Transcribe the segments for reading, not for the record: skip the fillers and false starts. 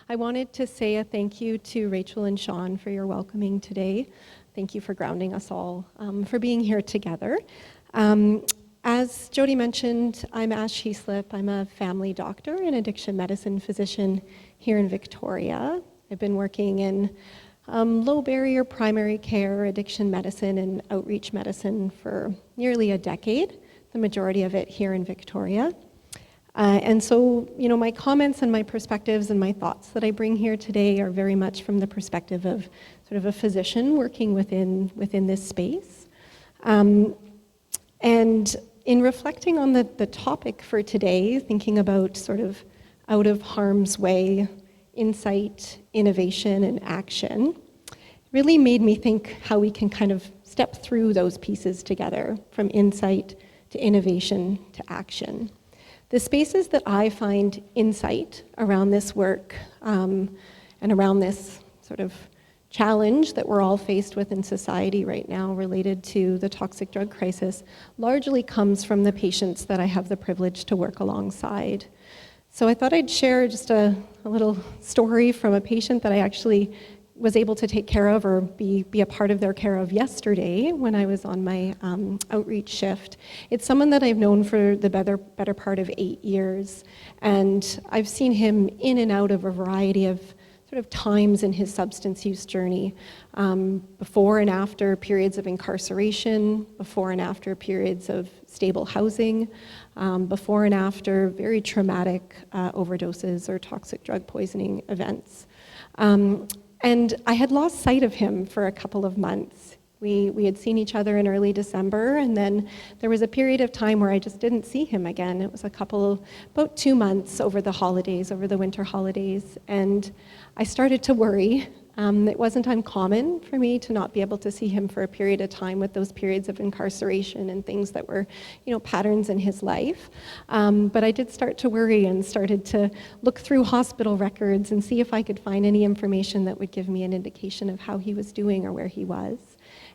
I wanted to say a thank you to Rachel and Sean for your welcoming today. Thank you for grounding us all, for being here together. As Jody mentioned, I'm Ashley Heaslip. I'm a family doctor and addiction medicine physician here in Victoria. I've been working in low barrier primary care, addiction medicine, and outreach medicine for nearly a decade, the majority of it here in Victoria. And so, my comments and my perspectives and my thoughts that I bring here today are very much from the perspective of sort of a physician working within this space. And in reflecting on the topic for today, thinking about sort of out of harm's way, insight, innovation, and action, really made me think how we can kind of step through those pieces together, from insight to innovation to action. The spaces that I find insight around this work and around this sort of challenge that we're all faced with in society right now related to the toxic drug crisis largely comes from the patients that I have the privilege to work alongside. So I thought I'd share just a little story from a patient that I actually was able to take care of or be a part of their care of yesterday when I was on my outreach shift. It's someone that I've known for the better part of 8 years, and I've seen him in and out of a variety of sort of times in his substance use journey, before and after periods of incarceration, before and after periods of stable housing, before and after very traumatic overdoses or toxic drug poisoning events. And I had lost sight of him for a couple of months. We had seen each other in early December, and then there was a period of time where I just didn't see him again. It was about 2 months over the winter holidays, and I started to worry. It wasn't uncommon for me to not be able to see him for a period of time with those periods of incarceration and things that were, patterns in his life. But I did start to worry and started to look through hospital records and see if I could find any information that would give me an indication of how he was doing or where he was.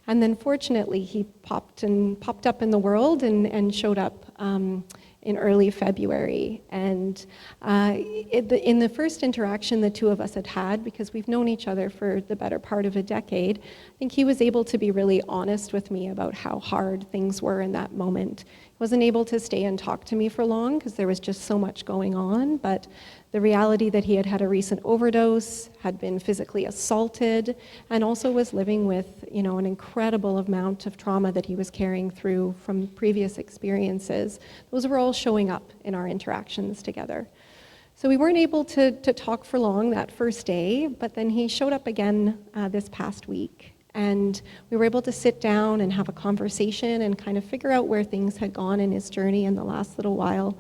And then fortunately, he popped up in the world and showed up in early February. And in the first interaction the two of us had, because we've known each other for the better part of a decade, I think he was able to be really honest with me about how hard things were in that moment. He wasn't able to stay and talk to me for long because there was just so much going on, but the reality that he had had a recent overdose, had been physically assaulted, and also was living with, an incredible amount of trauma that he was carrying through from previous experiences. Those were all showing up in our interactions together. So we weren't able to talk for long that first day, but then he showed up again this past week. And we were able to sit down and have a conversation and kind of figure out where things had gone in his journey in the last little while,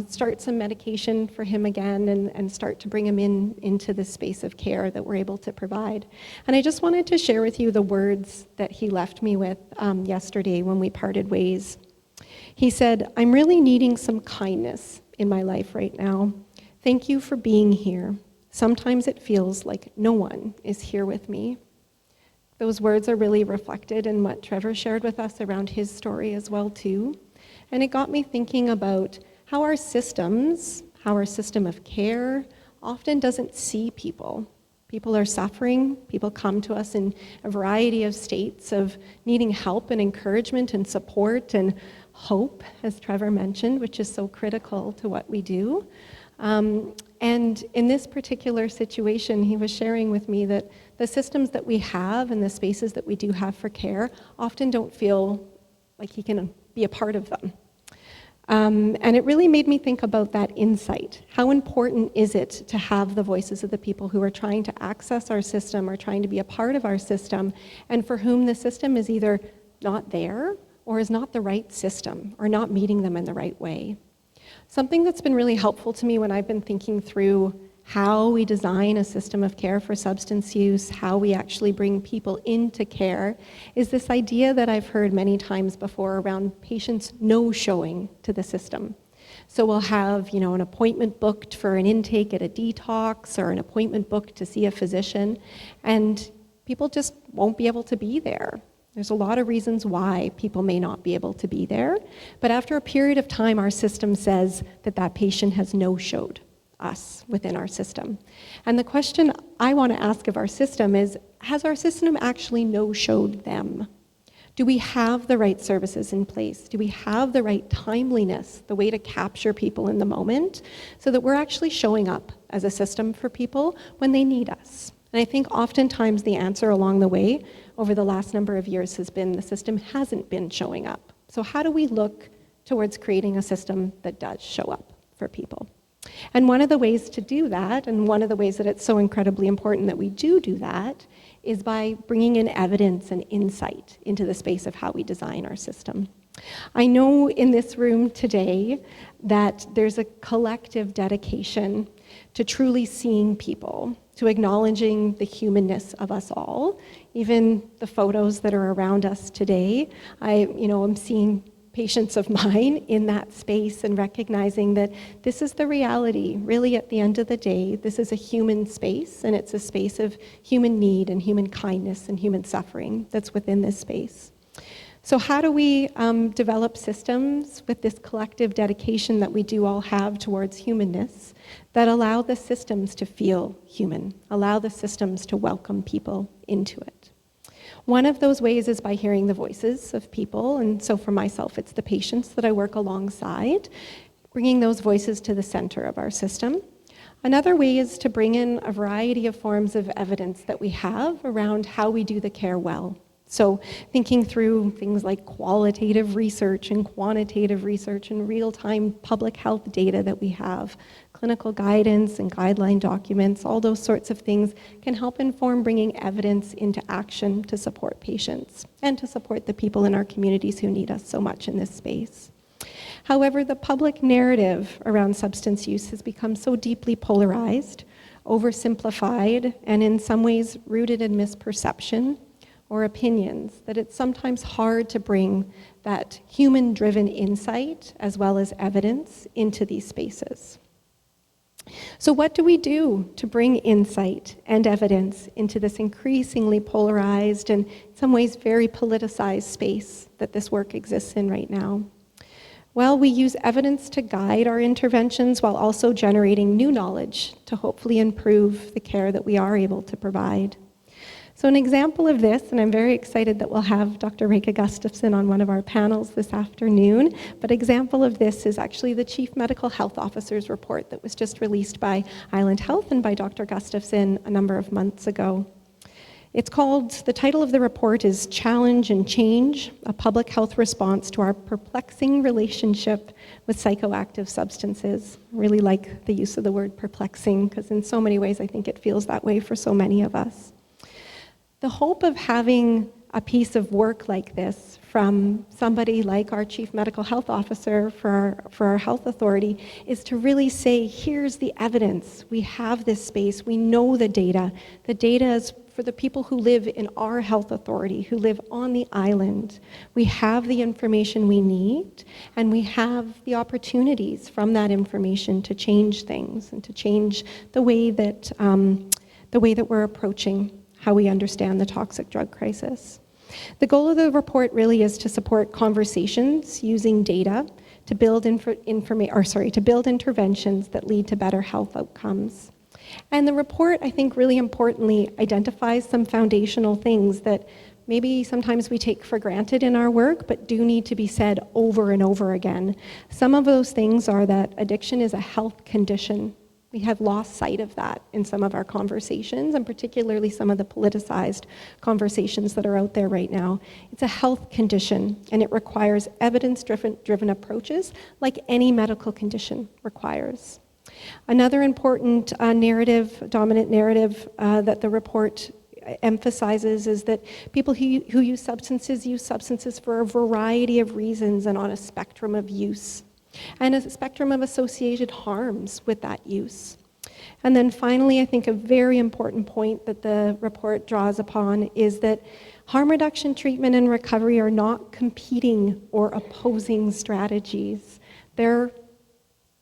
start some medication for him again, and start to bring him into the space of care that we're able to provide. And I just wanted to share with you the words that he left me with yesterday when we parted ways. He said, "I'm really needing some kindness in my life right now. Thank you for being here. Sometimes it feels like no one is here with me." Those words are really reflected in what Trevor shared with us around his story as well too. And it got me thinking about how our system of care often doesn't see people. People are suffering. People come to us in a variety of states of needing help and encouragement and support and hope, as Trevor mentioned, which is so critical to what we do. And in this particular situation, he was sharing with me that the systems that we have and the spaces that we do have for care often don't feel like he can be a part of them. And it really made me think about that insight. How important is it to have the voices of the people who are trying to access our system or trying to be a part of our system, and for whom the system is either not there or is not the right system or not meeting them in the right way? Something that's been really helpful to me when I've been thinking through how we design a system of care for substance use, how we actually bring people into care, is this idea that I've heard many times before around patients no-showing to the system. So we'll have, an appointment booked for an intake at a detox or an appointment booked to see a physician, and people just won't be able to be there. There's a lot of reasons why people may not be able to be there, but after a period of time, our system says that that patient has no-showed us within our system. And the question I want to ask of our system is, has our system actually no-showed them? Do we have the right services in place? Do we have the right timeliness, the way to capture people in the moment, so that we're actually showing up as a system for people when they need us? And I think oftentimes the answer along the way over the last number of years has been the system hasn't been showing up. So how do we look towards creating a system that does show up for people? And one of the ways to do that, and one of the ways that it's so incredibly important that we do that, is by bringing in evidence and insight into the space of how we design our system. I know in this room today that there's a collective dedication to truly seeing people, to acknowledging the humanness of us all. Even the photos that are around us today, I'm seeing patients of mine in that space and recognizing that this is the reality. Really, at the end of the day, this is a human space, and it's a space of human need and human kindness and human suffering that's within this space. So how do we develop systems with this collective dedication that we do all have towards humanness that allow the systems to feel human, allow the systems to welcome people into it? One of those ways is by hearing the voices of people, and so for myself, it's the patients that I work alongside, bringing those voices to the center of our system. Another way is to bring in a variety of forms of evidence that we have around how we do the care well. So thinking through things like qualitative research and quantitative research and real-time public health data that we have, clinical guidance and guideline documents, all those sorts of things can help inform bringing evidence into action to support patients and to support the people in our communities who need us so much in this space. However, the public narrative around substance use has become so deeply polarized, oversimplified, and in some ways rooted in misperception or opinions, that it's sometimes hard to bring that human-driven insight as well as evidence into these spaces. So what do we do to bring insight and evidence into this increasingly polarized and in some ways very politicized space that this work exists in right now? Well, we use evidence to guide our interventions while also generating new knowledge to hopefully improve the care that we are able to provide. So an example of this, and I'm very excited that we'll have Dr. Reka Gustafson on one of our panels this afternoon, but example of this is actually the Chief Medical Health Officer's report that was just released by Island Health and by Dr. Gustafson a number of months ago. It's called, the title of the report is Challenge and Change, a Public Health Response to Our Perplexing Relationship with Psychoactive Substances. I really like the use of the word perplexing, because in so many ways I think it feels that way for so many of us. The hope of having a piece of work like this from somebody like our Chief Medical Health Officer for our health authority is to really say, here's the evidence. We have this space. We know the data. The data is for the people who live in our health authority, who live on the island. We have the information we need, and we have the opportunities from that information to change things and to change the way that we're approaching how we understand the toxic drug crisis. The goal of the report really is to support conversations using data to build interventions that lead to better health outcomes. And the report, I think, really importantly identifies some foundational things that maybe sometimes we take for granted in our work, but do need to be said over and over again. Some of those things are that addiction is a health condition. We have lost sight of that in some of our conversations, and particularly some of the politicized conversations that are out there right now. It's a health condition, and it requires evidence-driven approaches like any medical condition requires. Another important dominant narrative that the report emphasizes is that people who use substances for a variety of reasons and on a spectrum of use, and a spectrum of associated harms with that use. And then finally, I think a very important point that the report draws upon is that harm reduction, treatment, and recovery are not competing or opposing strategies. They're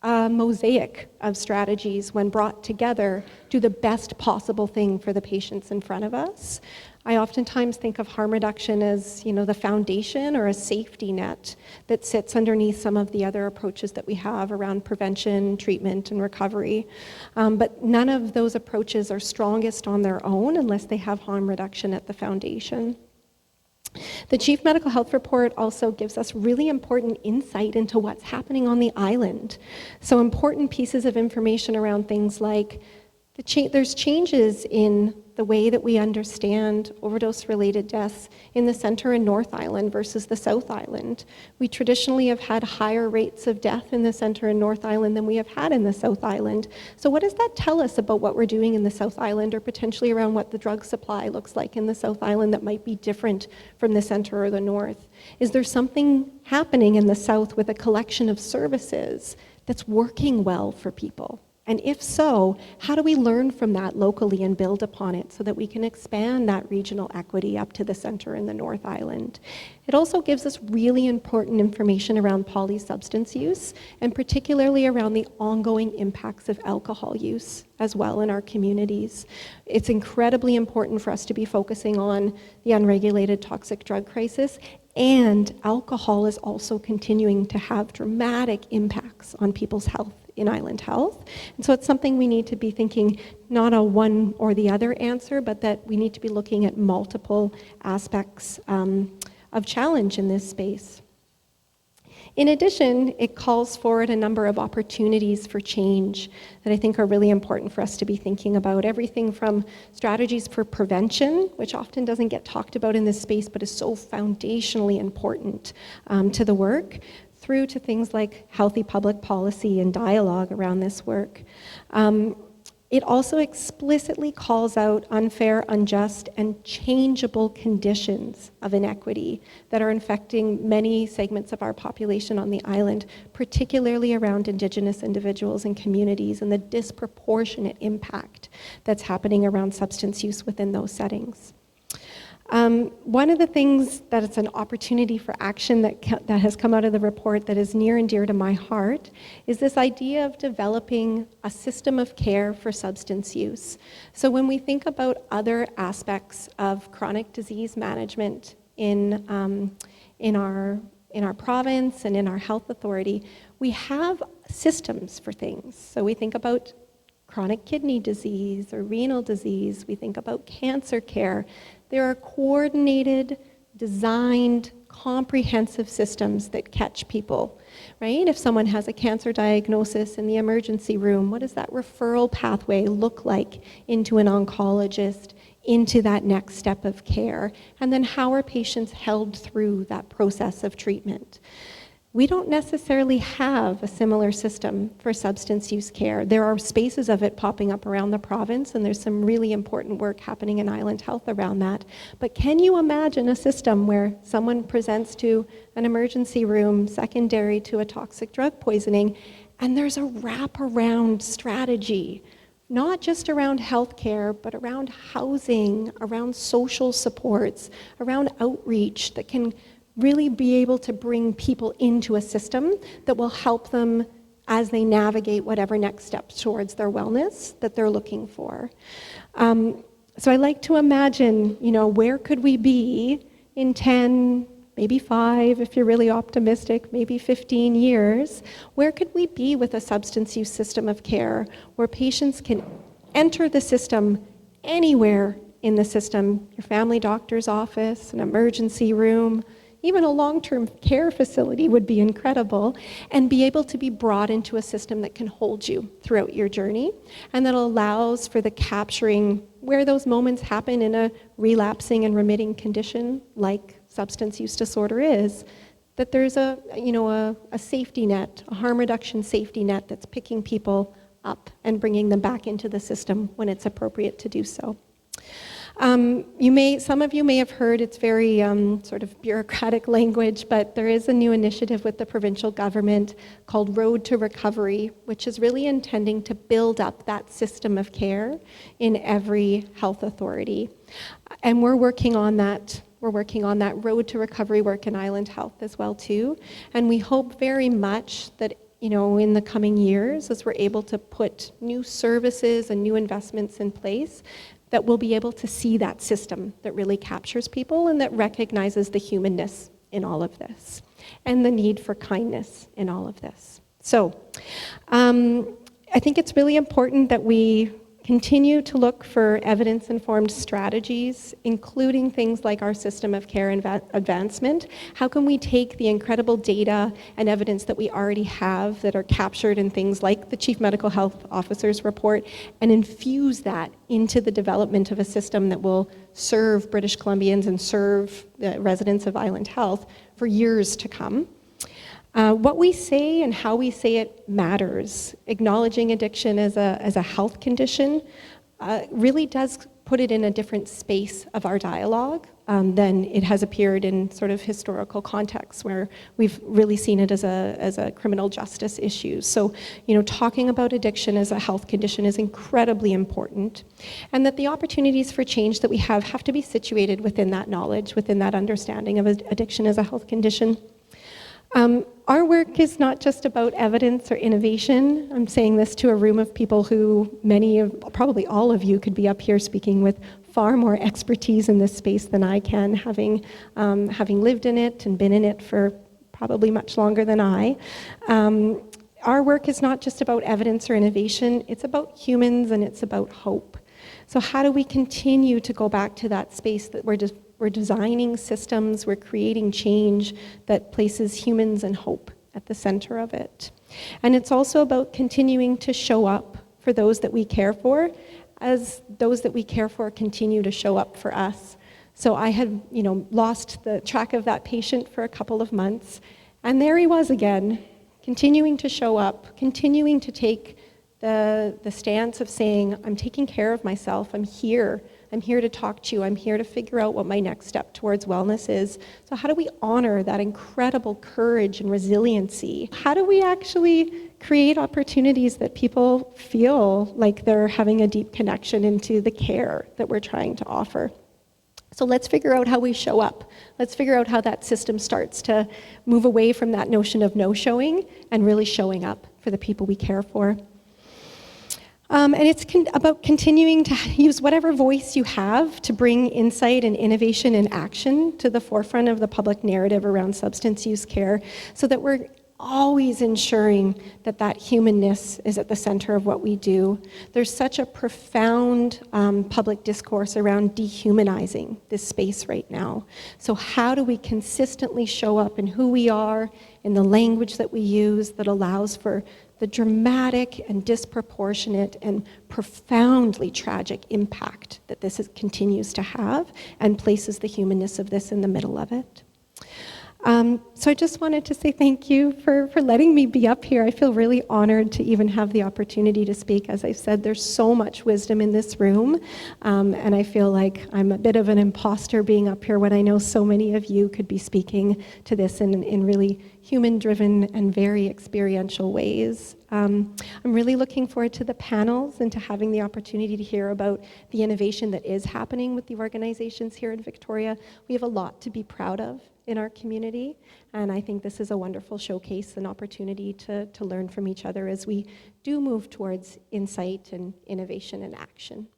a mosaic of strategies when brought together do the best possible thing for the patients in front of us. I oftentimes think of harm reduction as, the foundation or a safety net that sits underneath some of the other approaches that we have around prevention, treatment, and recovery. But none of those approaches are strongest on their own unless they have harm reduction at the foundation. The Chief Medical Health Report also gives us really important insight into what's happening on the island. So important pieces of information around things like there's changes in the way that we understand overdose-related deaths in the Centre and North Island versus the South Island. We traditionally have had higher rates of death in the Centre and North Island than we have had in the South Island. So what does that tell us about what we're doing in the South Island, or potentially around what the drug supply looks like in the South Island that might be different from the Centre or the North? Is there something happening in the South with a collection of services that's working well for people? And if so, how do we learn from that locally and build upon it so that we can expand that regional equity up to the Centre and the North Island? It also gives us really important information around polysubstance use, and particularly around the ongoing impacts of alcohol use as well in our communities. It's incredibly important for us to be focusing on the unregulated toxic drug crisis, and alcohol is also continuing to have dramatic impacts on people's health in island health. And so it's something we need to be thinking, not a one or the other answer, but that we need to be looking at multiple aspects of challenge in this space. In addition, it calls forward a number of opportunities for change that I think are really important for us to be thinking about. Everything from strategies for prevention, which often doesn't get talked about in this space, but is so foundationally important to the work, through to things like healthy public policy and dialogue around this work. It also explicitly calls out unfair, unjust, and changeable conditions of inequity that are infecting many segments of our population on the island, particularly around Indigenous individuals and communities, and the disproportionate impact that's happening around substance use within those settings. One of the things that it's an opportunity for action that has come out of the report that is near and dear to my heart is this idea of developing a system of care for substance use. So when we think about other aspects of chronic disease management in our province and in our health authority, we have systems for things. So we think about chronic kidney disease or renal disease, we think about cancer care. There are coordinated, designed, comprehensive systems that catch people, right? If someone has a cancer diagnosis in the emergency room, what does that referral pathway look like into an oncologist, into that next step of care? And then how are patients held through that process of treatment? We don't necessarily have a similar system for substance use care. There are spaces of it popping up around the province, and there's some really important work happening in island health around that. But can you imagine a system where someone presents to an emergency room secondary to a toxic drug poisoning, and there's a wraparound strategy, not just around healthcare, but around housing, around social supports, around outreach that can really be able to bring people into a system that will help them as they navigate whatever next steps towards their wellness that they're looking for. So I like to imagine, where could we be in 10, maybe 5, if you're really optimistic, maybe 15 years? Where could we be with a substance use system of care where patients can enter the system anywhere in the system, your family doctor's office, an emergency room, even a long-term care facility would be incredible, and be able to be brought into a system that can hold you throughout your journey and that allows for the capturing where those moments happen in a relapsing and remitting condition like substance use disorder is, that there's a safety net, a harm reduction safety net that's picking people up and bringing them back into the system when it's appropriate to do so. Some of you may have heard, it's very sort of bureaucratic language, but there is a new initiative with the provincial government called Road to Recovery, which is really intending to build up that system of care in every health authority. And we're working on that. We're working on that Road to Recovery work in Island Health as well too. And we hope very much that in the coming years, as we're able to put new services and new investments in place, that we'll be able to see that system that really captures people and that recognizes the humanness in all of this and the need for kindness in all of this. So I think it's really important that we continue to look for evidence-informed strategies, including things like our system of care advancement. How can we take the incredible data and evidence that we already have that are captured in things like the Chief Medical Health Officer's report and infuse that into the development of a system that will serve British Columbians and serve the residents of Island Health for years to come? What we say and how we say it matters. Acknowledging addiction as a health condition really does put it in a different space of our dialogue than it has appeared in sort of historical contexts where we've really seen it as a criminal justice issue. So, talking about addiction as a health condition is incredibly important, and that the opportunities for change that we have to be situated within that knowledge, within that understanding of addiction as a health condition. Our work is not just about evidence or innovation. I'm saying this to a room of people who probably all of you could be up here speaking with far more expertise in this space than I can, having lived in it and been in it for probably much longer than I. Our work is not just about evidence or innovation, it's about humans and it's about hope. So how do we continue to go back to that space that we're designing systems, we're creating change that places humans and hope at the center of it. And it's also about continuing to show up for those that we care for, as those that we care for continue to show up for us. So I had, lost the track of that patient for a couple of months, and there he was again, continuing to show up, continuing to take the stance of saying, I'm taking care of myself, I'm here to talk to you, I'm here to figure out what my next step towards wellness is. So how do we honor that incredible courage and resiliency? How do we actually create opportunities that people feel like they're having a deep connection into the care that we're trying to offer? So let's figure out how we show up. Let's figure out how that system starts to move away from that notion of no-showing and really showing up for the people we care for. And it's about continuing to use whatever voice you have to bring insight and innovation and action to the forefront of the public narrative around substance use care, so that we're always ensuring that that humanness is at the center of what we do. There's such a profound public discourse around dehumanizing this space right now. So how do we consistently show up in who we are, in the language that we use that allows for the dramatic and disproportionate and profoundly tragic impact that this continues to have, and places the humanness of this in the middle of it. So I just wanted to say thank you for letting me be up here. I feel really honored to even have the opportunity to speak. As I said, there's so much wisdom in this room, and I feel like I'm a bit of an imposter being up here when I know so many of you could be speaking to this in really human-driven and very experiential ways. I'm really looking forward to the panels and to having the opportunity to hear about the innovation that is happening with the organizations here in Victoria. We have a lot to be proud of in our community, and I think this is a wonderful showcase and opportunity to learn from each other as we do move towards insight and innovation and action.